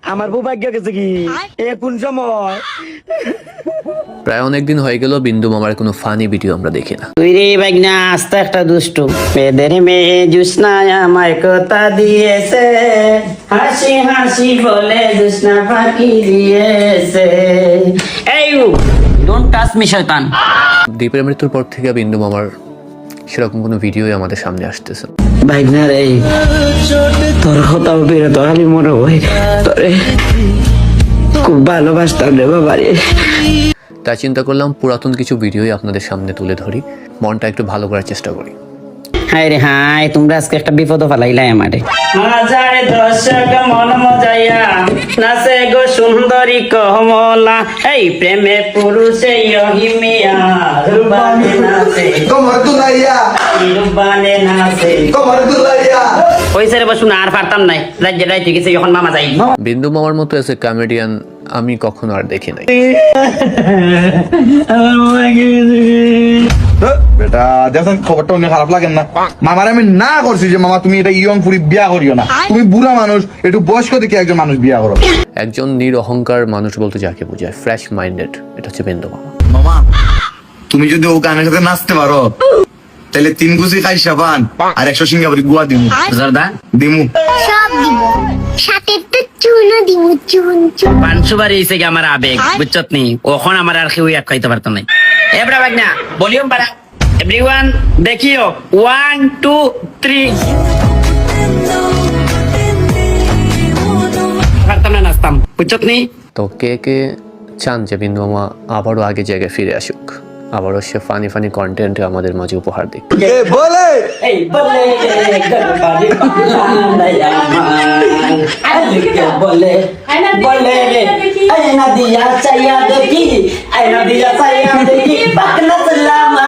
আমার বউ ভাগ্য গেছে কি কোন সময়? প্রায় অনেকদিন হয়ে গেল বিন্দু মামার কোনো ফানি ভিডিও আমরা দেখি না। তুই রে বাগনা আস্তে একটা দুষ্টু মেয়েদের মেয়ে জুসনা আমায় কথা দিয়েছে, হাসি হাসি বলে জুসনা ফাঁকি দিয়েছে। এই ডোন্ট টাচ মি শয়তান। দীপের মৃত্যুর পর থেকে বিন্দু মামার সেরকম কোনো ভিডিওই আমাদের সামনে আসতেছে। ভাইগনা রে তোর কথা বেরোতো আমি মনে হয় তোরে খুব ভালোবাসতাম রে বাবা রে। তাই চিন্তা করলাম পুরাতন কিছু ভিডিওই আপনাদের সামনে তুলে ধরি, মনটা একটু ভালো করার চেষ্টা করি। হাই রে হাই, তোমরা আজকে একটা বিপদ ফালাইলাই আমারে। হাজার দর্শক মন মজাইয়া নাচে গো সুন্দরী কমলা, এই প্রেমে পুরুষে অহিমিয়া রুবানে নাচে কমর দুলাইয়া রুবানে নাচে কমর দুলাইয়া। পয়সা রে বসুন আর পারতাম নাই, রাজ্যে রাইতে গেছে যখন মামা যাই। বিন্দু মামার মতো এসে কমেডিয়ান আমি কখনো আর দেখি নাই। বেটা দেখেন খবরটা অনেক খারাপ লাগেন না? মামার আমি না করছি যে মামা তুমি এটা ইয়ং ফুরি বিয়া করিও না, তুমি বুড়া মানুষ, একটু বয়স্ক দেখে একজন মানুষ বিয়া করো। একজন নিরহংকার মানুষ বলতে যাকে বোঝায়, ফ্রেশ মাইন্ডেড, এটা হচ্ছে বিন্দু মামা। মামা তুমি যদি ও গানের সাথে নাচতে পারো তাহলে 3 কুচি খাই সাবান আর 100 সিঙ্গাপুরি গুয়া দিমু। জর্দা দিমু সব দিব, সাথে তো চুনও দিব, চুন চুন। পাঁচশোবার এসে গিয়ে আমার আবেগ বুঝছত নি, ওখন আমার আর কেউ এক খাইতে পারতো নাই। এবরা বাগনা ভলিউম বাড়া, এভরিওয়ান দেখিও 1 2 3। পারতাম না নাচতাম বুঝছত নি। তো কে কে চান যে বিন্দু মামা আবারও আগে জায়গায় ফিরে আসুক, আবারও সে ফানি ফানি কন্টেন্ট আমাদের মাঝে উপহার দিক? বলে এই বলে গরবারি বাংলায় আমার আজকে বলে রে আয়না দিয়া চাইয়া দেখি, আয়না দিয়া চাইয়া দেখি।